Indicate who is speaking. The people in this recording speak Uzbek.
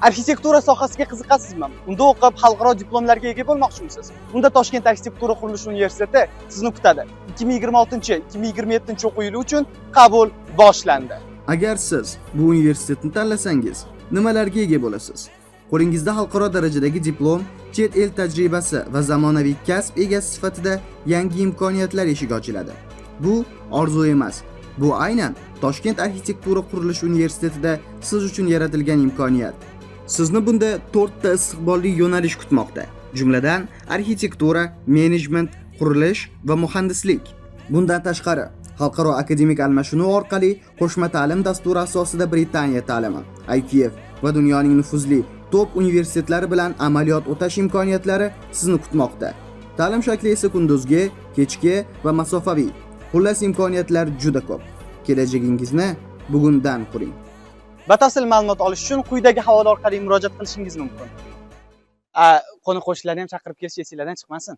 Speaker 1: Arxitektura sohasiga qiziqasizmi? Unda o'qib, xalqaro diplomlarga ega bo'lmoqchimisiz? Unda Toshkent arxitektura qurilish universiteti sizni kutadi. 2026-2027 o'quv yili uchun qabul boshlandi.
Speaker 2: Agar siz bu universitetni tanlasangiz, nimalarga ega bo'lasiz? Qo'lingizda xalqaro darajadagi diplom, chet el tajribasi va zamonaviy kasb egasi sifatida yangi imkoniyatlar eshigi ochiladi. Bu orzu emas. Bu aynan Toshkent arxitektura qurilish universitetida siz uchun yaratilgan imkoniyat. Sizni bunda 4 ta istiqbolli yo'nalish kutmoqda. Jumladan, arxitektura, menejment, qurilish va muhandislik. Bundan tashqari, xalqaro akademik almashinuv orqali qo'shma ta'lim dasturi asosida Britaniya ta'limi, IQF va dunyoning nufuzli top universitetlari bilan amaliyot o'tash imkoniyatlari sizni kutmoqda. Ta'lim shakli esa kunduzgi, kechki va masofaviy. Xullas imkoniyatlar juda ko'p. Kelajagingizni bugundan quring.
Speaker 1: Batafsil ma'lumot olish uchun quyidagi havola orqali murojaat qilishingiz mumkin. Qo'ni-qo'shnilarni ham chaqirib kelishingizdan chiqmasin.